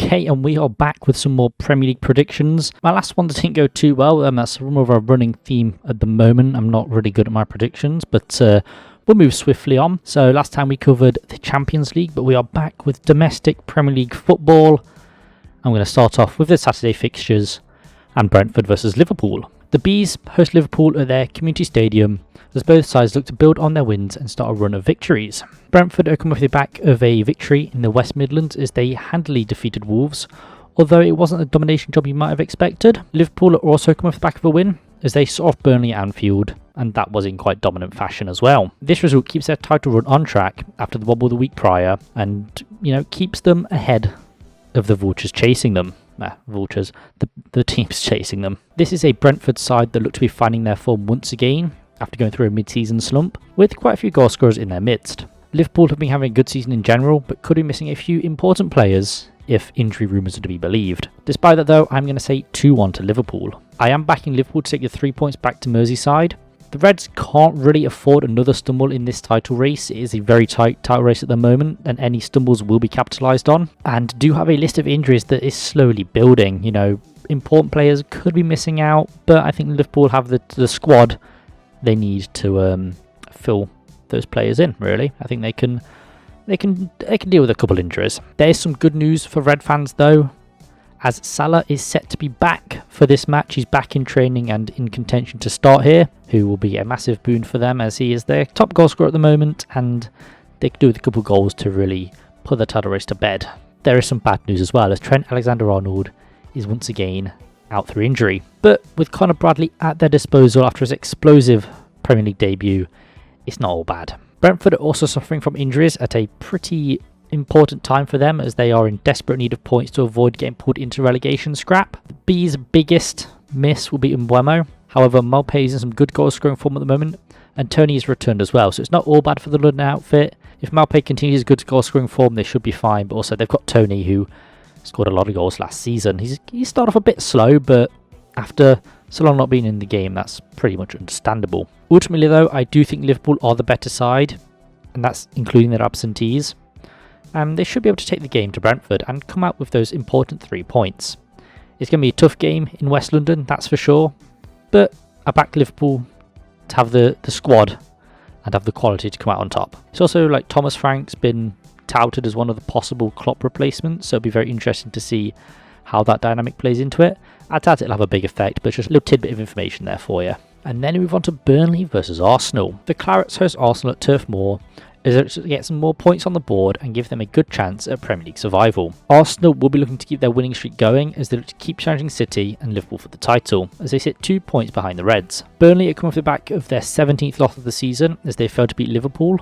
Okay, and we are back with some more Premier League predictions. My last one didn't go too well. That's more of a running theme at the moment. I'm not really good at my predictions, but we'll move swiftly on. So last time we covered the Champions League, but we are back with domestic Premier League football. I'm going to start off with the Saturday fixtures and Brentford versus Liverpool. The Bees host Liverpool at their community stadium as both sides look to build on their wins and start a run of victories. Brentford are coming off the back of a victory in the West Midlands as they handily defeated Wolves, although it wasn't a domination job you might have expected. Liverpool are also coming off the back of a win as they saw off Burnley at Anfield, and that was in quite dominant fashion as well. This result keeps their title run on track after the wobble the week prior and, keeps them ahead of the Vultures chasing them. The teams chasing them. This is a Brentford side that look to be finding their form once again after going through a mid-season slump, with quite a few goal scorers in their midst. Liverpool have been having a good season in general, but could be missing a few important players if injury rumours are to be believed. Despite that though, I'm going to say 2-1 to Liverpool. I am backing Liverpool to take the 3 points back to Merseyside. The Reds can't really afford another stumble in this title race. It is a very tight title race at the moment, and any stumbles will be capitalised on. And do have a list of injuries that is slowly building. Important players could be missing out, but I think Liverpool have the squad they need to fill those players in. Really, I think they can deal with a couple injuries. There is some good news for Red fans though, as Salah is set to be back for this match. He's back in training and in contention to start here, who will be a massive boon for them as he is their top goal scorer at the moment, and they could do with a couple goals to really put the title race to bed. There is some bad news as well, as Trent Alexander-Arnold is once again out through injury. But with Conor Bradley at their disposal after his explosive Premier League debut, it's not all bad. Brentford are also suffering from injuries at a pretty important time for them, as they are in desperate need of points to avoid getting pulled into relegation scrap. The Bees' biggest miss will be Mbeumo. However, Maupay is in some good goal scoring form at the moment, and Tony has returned as well, so it's not all bad for the London outfit. If Maupay continues his good goal scoring form, they should be fine, but also they've got Tony, who scored a lot of goals last season. He started off a bit slow, but after so long not being in the game, that's pretty much understandable. Ultimately though, I do think Liverpool are the better side, and that's including their absentees. They should be able to take the game to Brentford and come out with those important 3 points. It's going to be a tough game in West London, that's for sure, but I back Liverpool to have the squad and have the quality to come out on top. It's also like Thomas Frank's been touted as one of the possible Klopp replacements, so it'll be very interesting to see how that dynamic plays into it. I doubt it'll have a big effect, but just a little tidbit of information there for you. And then we move on to Burnley versus Arsenal. The Clarets host Arsenal at Turf Moor as it to get some more points on the board and give them a good chance at Premier League survival. Arsenal will be looking to keep their winning streak going as they look to keep challenging City and Liverpool for the title, as they sit 2 points behind the Reds. Burnley are coming off the back of their 17th loss of the season as they failed to beat Liverpool,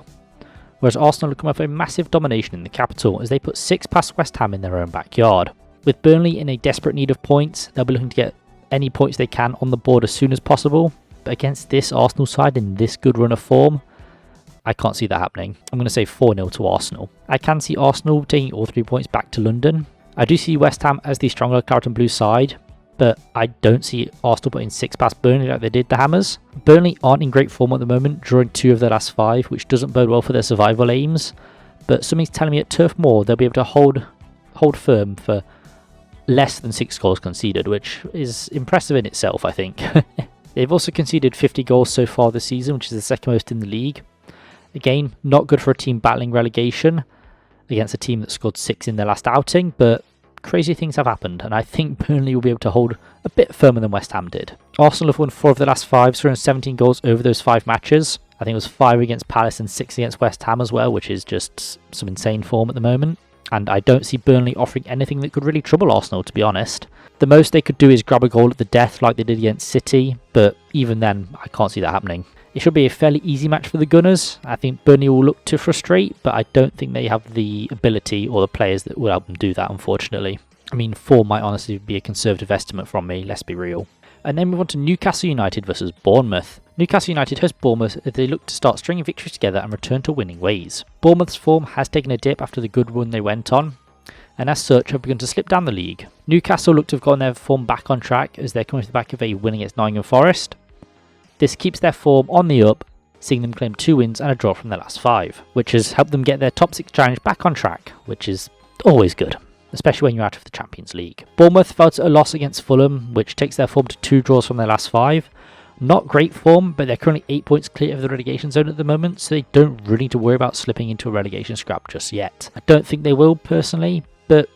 whereas Arsenal have come off a massive domination in the capital as they put 6 past West Ham in their own backyard. With Burnley in a desperate need of points, they'll be looking to get any points they can on the board as soon as possible, but against this Arsenal side in this good run of form, I can't see that happening. I'm going to say 4-0 to Arsenal. I can see Arsenal taking all 3 points back to London. I do see West Ham as the stronger Claret and Blue side, but I don't see Arsenal putting 6 past Burnley like they did the Hammers. Burnley aren't in great form at the moment, drawing 2 of their last 5, which doesn't bode well for their survival aims, but something's telling me at Turf Moor they'll be able to hold firm for less than 6 goals conceded, which is impressive in itself, I think. They've also conceded 50 goals so far this season, which is the second most in the league. Again, not good for a team battling relegation against a team that scored 6 in their last outing, but crazy things have happened, and I think Burnley will be able to hold a bit firmer than West Ham did. Arsenal have won 4 of their last 5, scoring 17 goals over those 5 matches. I think it was 5 against Palace and 6 against West Ham as well, which is just some insane form at the moment. And I don't see Burnley offering anything that could really trouble Arsenal, to be honest. The most they could do is grab a goal at the death like they did against City, but even then, I can't see that happening. It should be a fairly easy match for the Gunners. I think Burnley will look to frustrate, but I don't think they have the ability or the players that will help them do that, unfortunately. I mean, 4 might honestly be a conservative estimate from me, let's be real. And then we move on to Newcastle United versus Bournemouth. Newcastle United host Bournemouth as they look to start stringing victories together and return to winning ways. Bournemouth's form has taken a dip after the good run they went on, and as such have begun to slip down the league. Newcastle look to have gotten their form back on track as they're coming to the back of a win against Nottingham Forest. This keeps their form on the up, seeing them claim 2 wins and a draw from their last 5, which has helped them get their top 6 challenge back on track, which is always good. especially when you're out of the Champions League. Bournemouth fell to a loss against Fulham, which takes their form to 2 draws from their last 5. Not great form, but they're currently 8 points clear of the relegation zone at the moment, so they don't really need to worry about slipping into a relegation scrap just yet. I don't think they will personally, but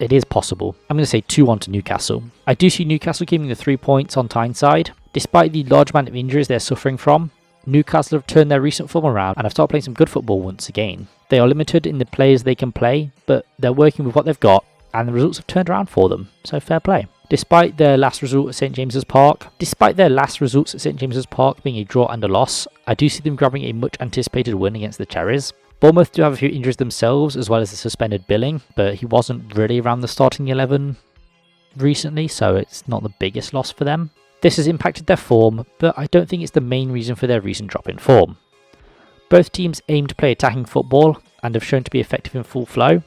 it is possible. I'm going to say 2-1 to Newcastle. I do see Newcastle keeping the 3 points on Tyneside. Despite the large amount of injuries they're suffering from, Newcastle have turned their recent form around and have started playing some good football once again. They are limited in the players they can play, but they're working with what they've got, and the results have turned around for them, so fair play. Despite their last result at St James's Park being a draw and a loss, I do see them grabbing a much anticipated win against the Cherries. Bournemouth do have a few injuries themselves, as well as the suspended Billing, but he wasn't really around the starting 11 recently, so it's not the biggest loss for them. This has impacted their form, but I don't think it's the main reason for their recent drop in form. Both teams aim to play attacking football and have shown to be effective in full flow,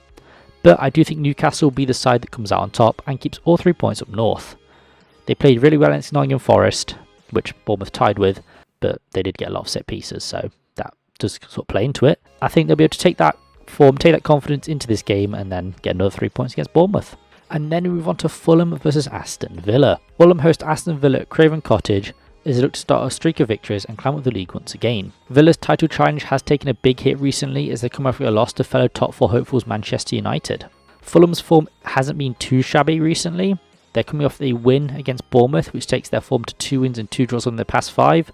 but I do think Newcastle will be the side that comes out on top and keeps all 3 points up north. They played really well against Nottingham Forest, which Bournemouth tied with, but they did get a lot of set pieces, so that does sort of play into it. I think they'll be able to take that form, take that confidence into this game and then get another 3 points against Bournemouth. And then we move on to Fulham versus Aston Villa. Fulham host Aston Villa at Craven Cottage as they look to start a streak of victories and climb up the league once again. Villa's title challenge has taken a big hit recently as they come after a loss to fellow top 4 hopefuls Manchester United. Fulham's form hasn't been too shabby recently. They're coming off a win against Bournemouth, which takes their form to 2 wins and 2 draws on their past 5.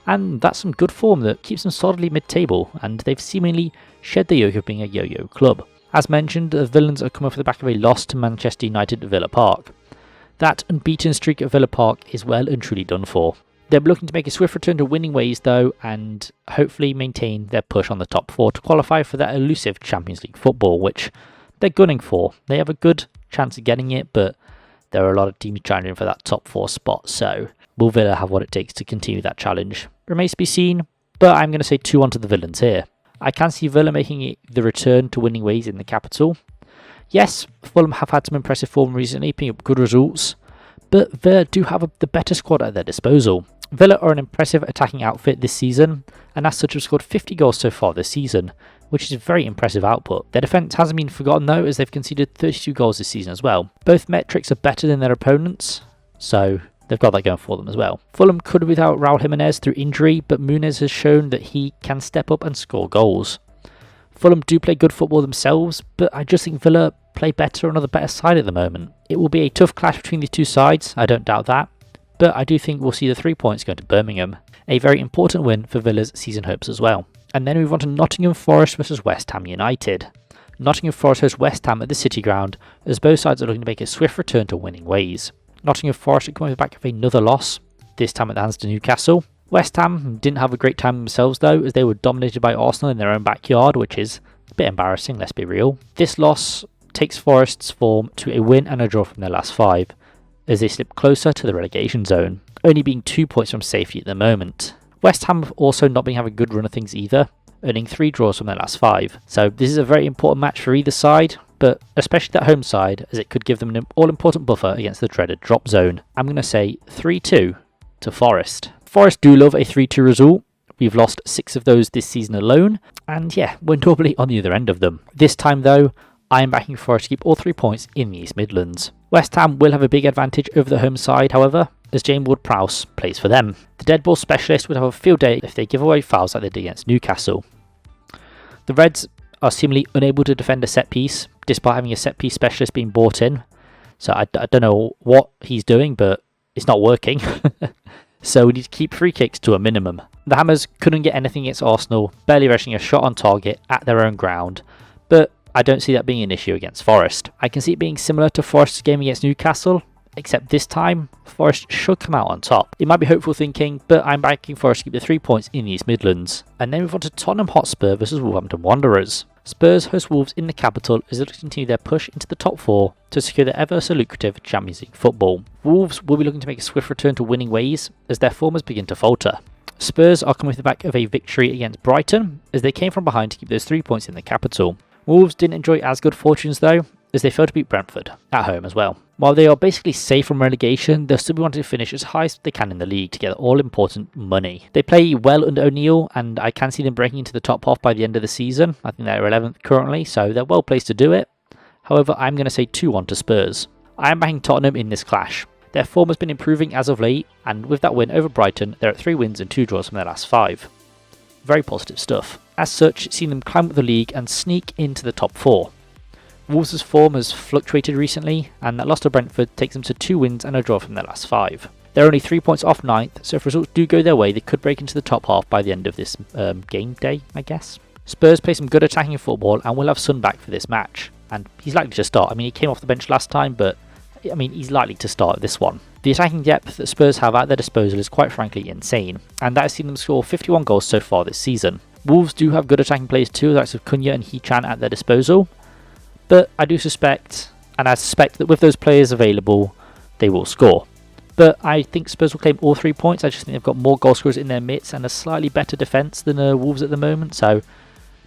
And that's some good form that keeps them solidly mid-table, and they've seemingly shed the yoke of being a yo-yo club. As mentioned, the Villains are coming off the back of a loss to Manchester United at Villa Park. That unbeaten streak at Villa Park is well and truly done for. They're looking to make a swift return to winning ways though, and hopefully maintain their push on the top 4 to qualify for that elusive Champions League football, which they're gunning for. They have a good chance of getting it, but there are a lot of teams challenging for that top 4 spot, so will Villa have what it takes to continue that challenge? Remains to be seen, but I'm going to say 2-1 to the Villains here. I can see Villa making the return to winning ways in the capital. Yes, Fulham have had some impressive form recently, picking up good results, but Villa do have the better squad at their disposal. Villa are an impressive attacking outfit this season, and as such have scored 50 goals so far this season, which is a very impressive output. Their defence hasn't been forgotten though, as they've conceded 32 goals this season as well. Both metrics are better than their opponents, so they've got that going for them as well. Fulham could without Raul Jimenez through injury, but Muniz has shown that he can step up and score goals. Fulham do play good football themselves, but I just think Villa play better and are the better side at the moment. It will be a tough clash between the two sides, I don't doubt that, but I do think we'll see the 3 points going to Birmingham. A very important win for Villa's season hopes as well. And then we move on to Nottingham Forest versus West Ham United. Nottingham Forest hosts West Ham at the City Ground, as both sides are looking to make a swift return to winning ways. Nottingham Forest are coming back of another loss, this time at the hands to Newcastle. West Ham didn't have a great time themselves though, as they were dominated by Arsenal in their own backyard, which is a bit embarrassing, let's be real. This loss takes Forest's form to a win and a draw from their last 5, as they slip closer to the relegation zone, only being 2 points from safety at the moment. West Ham have also not been having a good run of things either, earning 3 draws from their last 5. So this is a very important match for either side, but especially that home side, as it could give them an all-important buffer against the dreaded drop zone. I'm going to say 3-2 to Forest. Forest do love a 3-2 result. We've lost 6 of those this season alone, and yeah, we're normally on the other end of them. This time though, I am backing Forest to keep all 3 points in the East Midlands. West Ham will have a big advantage over the home side, however, as James Ward-Prowse plays for them. The dead ball specialist would have a field day if they give away fouls like they did against Newcastle. The Reds are seemingly unable to defend a set piece, despite having a set piece specialist being brought in. So I don't know what he's doing, but it's not working. So we need to keep free kicks to a minimum. The Hammers couldn't get anything against Arsenal, barely rushing a shot on target at their own ground, but I don't see that being an issue against Forest. I can see it being similar to Forest's game against Newcastle, except this time, Forest should come out on top. It might be hopeful thinking, but I'm backing Forest to keep the 3 points in the East Midlands. And then we move on to Tottenham Hotspur versus Wolverhampton Wanderers. Spurs host Wolves in the capital as they continue their push into the top 4 to secure their ever so lucrative Champions League football. Wolves will be looking to make a swift return to winning ways as their formers begin to falter. Spurs are coming off the back of a victory against Brighton as they came from behind to keep those 3 points in the capital. Wolves didn't enjoy as good fortunes though, as they failed to beat Brentford at home as well. While they are basically safe from relegation, they'll still be wanting to finish as high as they can in the league to get all-important money. They play well under O'Neill, and I can see them breaking into the top half by the end of the season. I think they're 11th currently, so they're well placed to do it. However, I'm going to say 2-1 to Spurs. I am backing Tottenham in this clash. Their form has been improving as of late, and with that win over Brighton, they're at 3 wins and 2 draws from their last 5. Very positive stuff. As such, it's seen them climb up the league and sneak into the top 4. Wolves' form has fluctuated recently, and that loss to Brentford takes them to 2 wins and a draw from their last 5. They're only 3 points off 9th, so if results do go their way, they could break into the top half by the end of this game day, I guess. Spurs play some good attacking football and will have Son back for this match, and he's likely to start. I mean, he came off the bench last time, but he's likely to start this one. The attacking depth that Spurs have at their disposal is quite frankly insane, and that has seen them score 51 goals so far this season. Wolves do have good attacking players too, the likes of Cunha and Hee-chan at their disposal, but I suspect that with those players available, they will score. But I think Spurs will claim all 3 points. I just think they've got more goal scorers in their midst and a slightly better defence than Wolves at the moment, so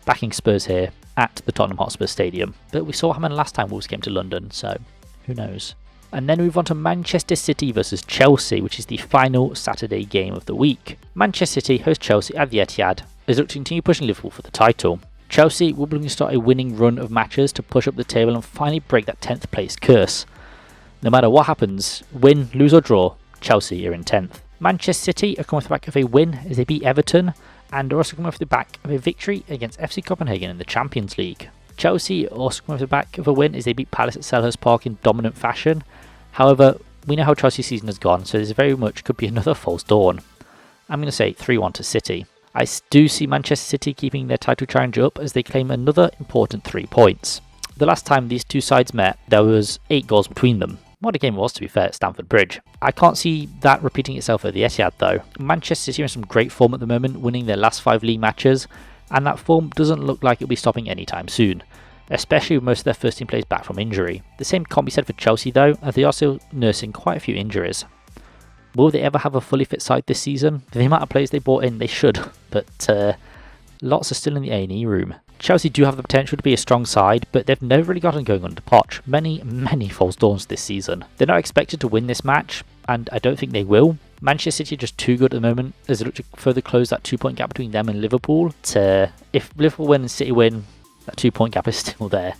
backing Spurs here at the Tottenham Hotspur Stadium. But we saw what happened last time Wolves came to London, so who knows. And then we move on to Manchester City versus Chelsea, which is the final Saturday game of the week. Manchester City host Chelsea at the Etihad as they look to continue pushing Liverpool for the title. Chelsea will be looking to start a winning run of matches to push up the table and finally break that 10th place curse. No matter what happens, win, lose or draw, Chelsea are in 10th. Manchester City are coming off the back of a win as they beat Everton, and are also coming off the back of a victory against FC Copenhagen in the Champions League. Chelsea also coming off the back of a win as they beat Palace at Selhurst Park in dominant fashion. However, we know how Chelsea's season has gone, so this very much could be another false dawn. I'm going to say 3-1 to City. I do see Manchester City keeping their title challenge up as they claim another important 3 points. The last time these two sides met, there was 8 goals between them. What a game it was, to be fair, at Stamford Bridge. I can't see that repeating itself at the Etihad though. Manchester City are in some great form at the moment, winning their last 5 league matches, and that form doesn't look like it'll be stopping anytime soon, especially with most of their first team players back from injury. The same can't be said for Chelsea though, as they are still nursing quite a few injuries. Will they ever have a fully fit side this season? For the amount of players they brought in, they should, but lots are still in the A&E room. Chelsea do have the potential to be a strong side, but they've never really gotten going under Poch. Many false dawns this season. They're not expected to win this match, and I don't think they will. Manchester City are just too good at the moment as they look to further close that 2-point gap between them and Liverpool. If Liverpool win and City win, that 2-point gap is still there.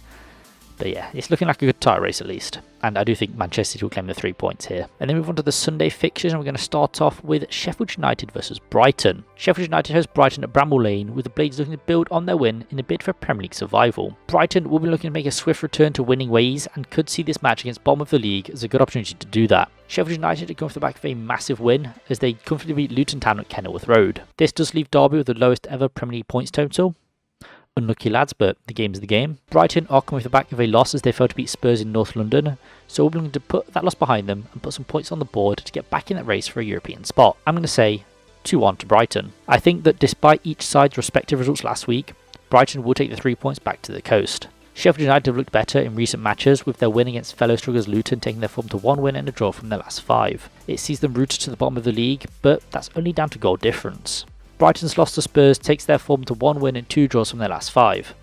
But yeah, it's looking like a good title race at least. And I do think Manchester City will claim the 3 points here. And then move on to the Sunday fixtures, and we're going to start off with Sheffield United versus Brighton. Sheffield United host Brighton at Bramall Lane, with the Blades looking to build on their win in a bid for Premier League survival. Brighton will be looking to make a swift return to winning ways and could see this match against bottom of the league as a good opportunity to do that. Sheffield United are going off the back of a massive win as they comfortably beat Luton Town at Kenilworth Road. This does leave Derby with the lowest ever Premier League points total. Unlucky lads, but the game's the game. Brighton are coming off the back of a loss as they failed to beat Spurs in North London, so we're looking to put that loss behind them and put some points on the board to get back in that race for a European spot. I'm going to say 2-1 to Brighton. I think that despite each side's respective results last week, Brighton will take the 3 points back to the coast. Sheffield United have looked better in recent matches, with their win against fellow strugglers Luton taking their form to 1 win and a draw from their last 5. It sees them rooted to the bottom of the league, but that's only down to goal difference. Brighton's loss to Spurs takes their form to 1 win and 2 draws from their last 5,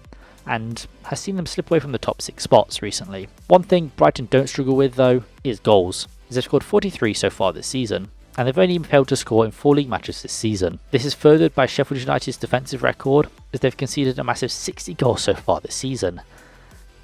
and has seen them slip away from the top 6 spots recently. One thing Brighton don't struggle with though is goals, as they've scored 43 so far this season, and they've only failed to score in 4 league matches this season. This is furthered by Sheffield United's defensive record, as they've conceded a massive 60 goals so far this season.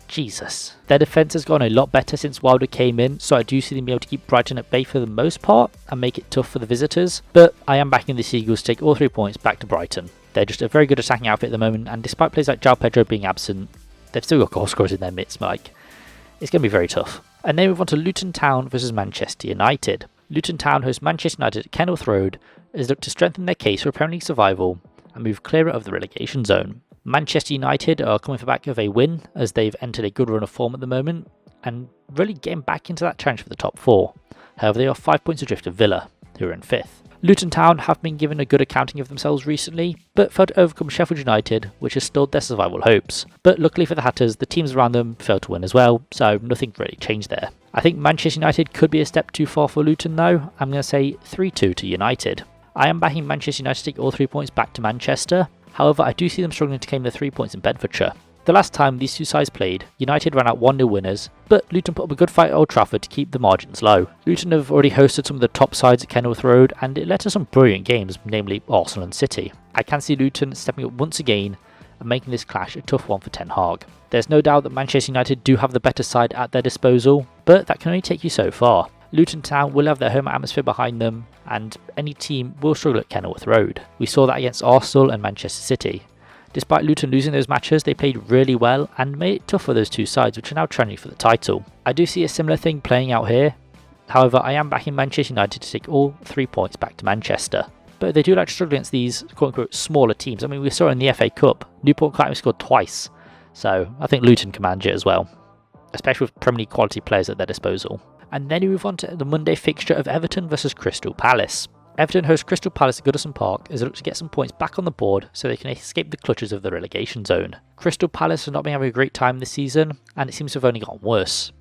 Jesus. Their defence has gone a lot better since Wilder came in, so I do see them be able to keep Brighton at bay for the most part and make it tough for the visitors, but I am backing the Seagulls to take all 3 points back to Brighton. They're just a very good attacking outfit at the moment, and despite players like João Pedro being absent, they've still got goal scorers in their midst. It's going to be very tough. And then we move on to Luton Town versus Manchester United. Luton Town host Manchester United at Kenilworth Road as they look to strengthen their case for Premier League survival and move clearer of the relegation zone. Manchester United are coming off the back of a win as they've entered a good run of form at the moment and really getting back into that challenge for the top 4. However, they are 5 points adrift of Villa, who are in 5th. Luton Town have been given a good accounting of themselves recently, but failed to overcome Sheffield United, which has stalled their survival hopes. But luckily for the Hatters, the teams around them failed to win as well, so nothing really changed there. I think Manchester United could be a step too far for Luton though. I'm going to say 3-2 to United. I am backing Manchester United to take all 3 points back to Manchester. However, I do see them struggling to claim the 3 points in Bedfordshire. The last time these two sides played, United ran out 1-0 winners, but Luton put up a good fight at Old Trafford to keep the margins low. Luton have already hosted some of the top sides at Kenilworth Road, and it led to some brilliant games, namely Arsenal and City. I can see Luton stepping up once again and making this clash a tough one for Ten Hag. There's no doubt that Manchester United do have the better side at their disposal, but that can only take you so far. Luton Town will have their home atmosphere behind them, and any team will struggle at Kenilworth Road. We saw that against Arsenal and Manchester City. Despite Luton losing those matches, they played really well and made it tough for those two sides, which are now trending for the title. I do see a similar thing playing out here. However, I am backing Manchester United to take all 3 points back to Manchester. But they do like to struggle against these quote-unquote smaller teams. I mean, we saw it in the FA Cup. Newport County scored twice. So I think Luton can manage it as well, especially with Premier League quality players at their disposal. And then we move on to the Monday fixture of Everton versus Crystal Palace. Everton host Crystal Palace at Goodison Park as they look to get some points back on the board so they can escape the clutches of the relegation zone. Crystal Palace have not been having a great time this season, and it seems to have only gotten worse.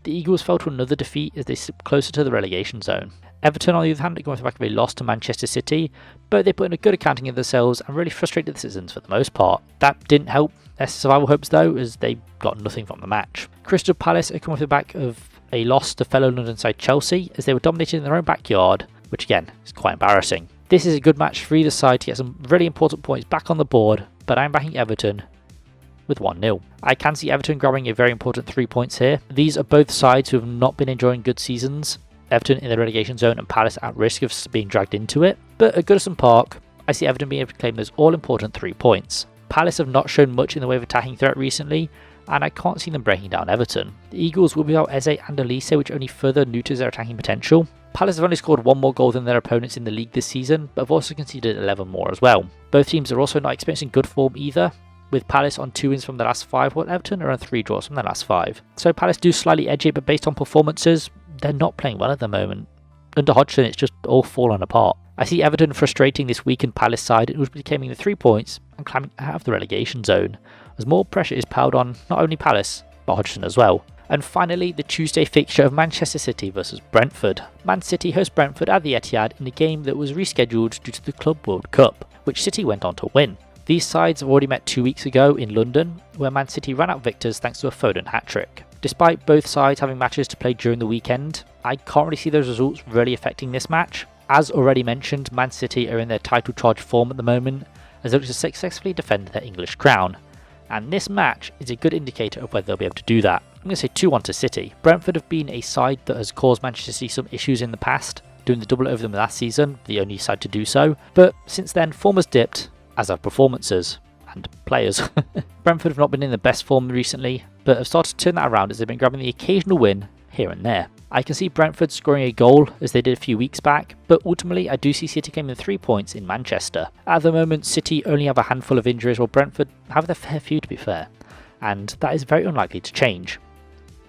The Eagles fell to another defeat as they slip closer to the relegation zone. Everton, on the other hand, are going off the back of a loss to Manchester City, but they put in a good accounting of themselves and really frustrated the citizens for the most part. That didn't help their survival hopes though, as they got nothing from the match. Crystal Palace are coming off the back of a loss to fellow London side Chelsea as they were dominated in their own backyard, which again is quite embarrassing. This is a good match for either side to get some really important points back on the board, but I'm backing Everton with 1-0. I can see Everton grabbing a very important 3 points here. These are both sides who have not been enjoying good seasons. Everton in the relegation zone and Palace at risk of being dragged into it. But at Goodison Park, I see Everton being able to claim those all-important 3 points. Palace have not shown much in the way of attacking threat recently, and I can't see them breaking down Everton. The Eagles will be without Eze and Elise, which only further neuters their attacking potential. Palace have only scored 1 more goal than their opponents in the league this season, but have also conceded 11 more as well. Both teams are also not experiencing good form either, with Palace on 2 wins from their last 5, while Everton are on 3 draws from their last 5. So Palace do slightly edge it, but based on performances, they're not playing well at the moment. Under Hodgson, it's just all fallen apart. I see Everton frustrating this weakened Palace side, and will be claiming the 3 points and climbing out of the relegation zone, as more pressure is piled on not only Palace, but Hodgson as well. And finally, the Tuesday fixture of Manchester City versus Brentford. Man City host Brentford at the Etihad in a game that was rescheduled due to the Club World Cup, which City went on to win. These sides have already met 2 weeks ago in London, where Man City ran out victors thanks to a Foden hat-trick. Despite both sides having matches to play during the weekend, I can't really see those results really affecting this match. As already mentioned, Man City are in their title charge form at the moment, as they look to successfully defend their English crown. And this match is a good indicator of whether they'll be able to do that. I'm going to say 2-1 to City. Brentford have been a side that has caused Manchester City some issues in the past, doing the double over them last season, the only side to do so. But since then, form has dipped, as have performances and players. Brentford have not been in the best form recently, but have started to turn that around as they've been grabbing the occasional win here and there. I can see Brentford scoring a goal as they did a few weeks back, but ultimately I do see City claiming 3 points in Manchester. At the moment, City only have a handful of injuries, while Brentford have their fair few to be fair, and that is very unlikely to change.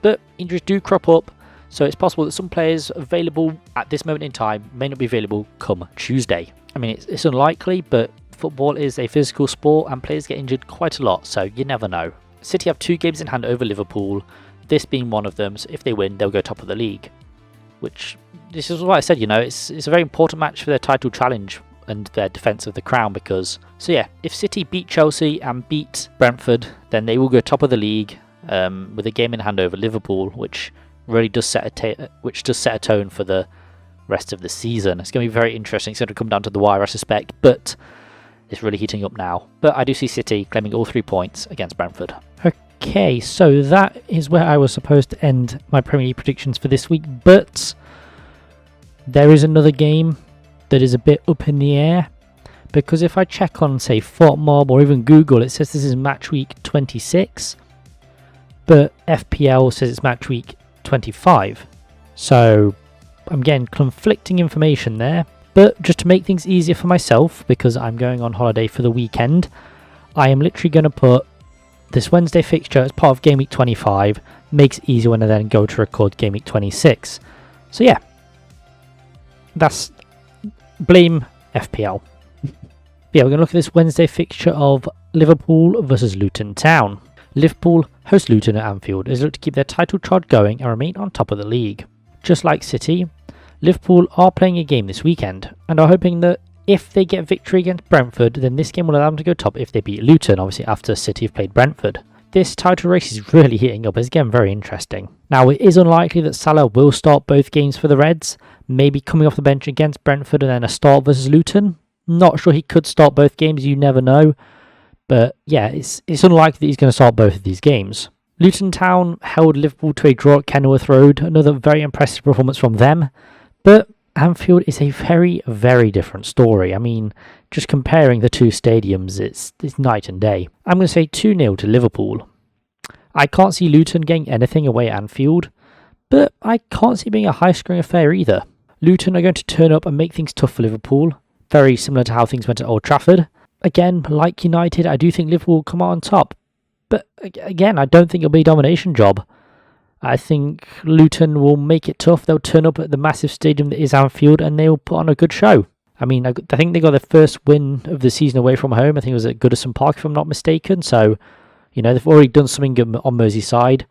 But injuries do crop up, so it's possible that some players available at this moment in time may not be available come Tuesday. I mean, it's unlikely, but football is a physical sport and players get injured quite a lot, so you never know. City have 2 games in hand over Liverpool, this being one of them, so if they win, they'll go top of the league. Which, this is what I said, you know, it's a very important match for their title challenge and their defence of the crown because, so yeah, if City beat Chelsea and beat Brentford, then they will go top of the league with a game in hand over Liverpool, which really does set a tone for the rest of the season. It's going to be very interesting. It's going to come down to the wire, I suspect, but it's really heating up now. But I do see City claiming all 3 points against Brentford. Okay, so that is where I was supposed to end my Premier League predictions for this week, but there is another game that is a bit up in the air, because if I check on, say, FotMob or even Google, it says this is match week 26, but FPL says it's match week 25. So I'm getting conflicting information there, but just to make things easier for myself, because I'm going on holiday for the weekend, I am literally going to put this Wednesday fixture as part of Game Week 25, makes it easier when I then go to record Game Week 26. So yeah, that's blame FPL. Yeah, we're going to look at this Wednesday fixture of Liverpool versus Luton Town. Liverpool host Luton at Anfield as they look to keep their title charge going and remain on top of the league. Just like City, Liverpool are playing a game this weekend and are hoping that if they get victory against Brentford, then this game will allow them to go top if they beat Luton, obviously after City have played Brentford. This title race is really heating up. It's getting very interesting. Now, it is unlikely that Salah will start both games for the Reds, maybe coming off the bench against Brentford and then a start versus Luton. Not sure he could start both games, you never know. But yeah, it's unlikely that he's going to start both of these games. Luton Town held Liverpool to a draw at Kenilworth Road. Another very impressive performance from them. But Anfield is a very, very different story. I mean, just comparing the two stadiums, it's night and day. I'm going to say 2-0 to Liverpool. I can't see Luton getting anything away at Anfield, but I can't see it being a high-scoring affair either. Luton are going to turn up and make things tough for Liverpool, very similar to how things went at Old Trafford. Again, like United, I do think Liverpool will come out on top. But again, I don't think it'll be a domination job. I think Luton will make it tough. They'll turn up at the massive stadium that is Anfield and they'll put on a good show. I mean, I think they got their first win of the season away from home. I think it was at Goodison Park, if I'm not mistaken. So, they've already done something on Merseyside.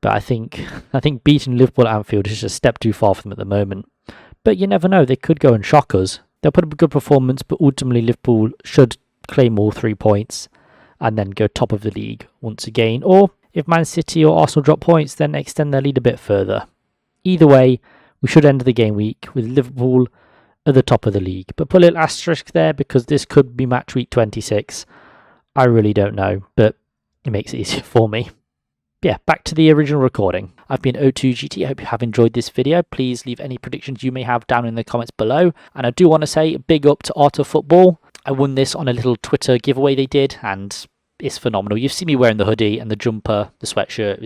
But I think beating Liverpool at Anfield is just a step too far for them at the moment. But you never know. They could go and shock us. They'll put up a good performance, but ultimately Liverpool should claim all 3 points and then go top of the league once again. Or if Man City or Arsenal drop points, then extend their lead a bit further. Either way, we should end the game week with Liverpool at the top of the league. But put a little asterisk there because this could be match week 26. I really don't know, but it makes it easier for me. Yeah, back to the original recording. I've been O2GT. I hope you have enjoyed this video. Please leave any predictions you may have down in the comments below. And I do want to say big up to Art of Football. I won this on a little Twitter giveaway they did, and it's phenomenal. You've seen me wearing the hoodie and the jumper, the sweatshirt.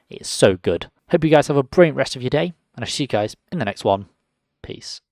It's so good. Hope you guys have a brilliant rest of your day, and I'll see you guys in the next one. Peace.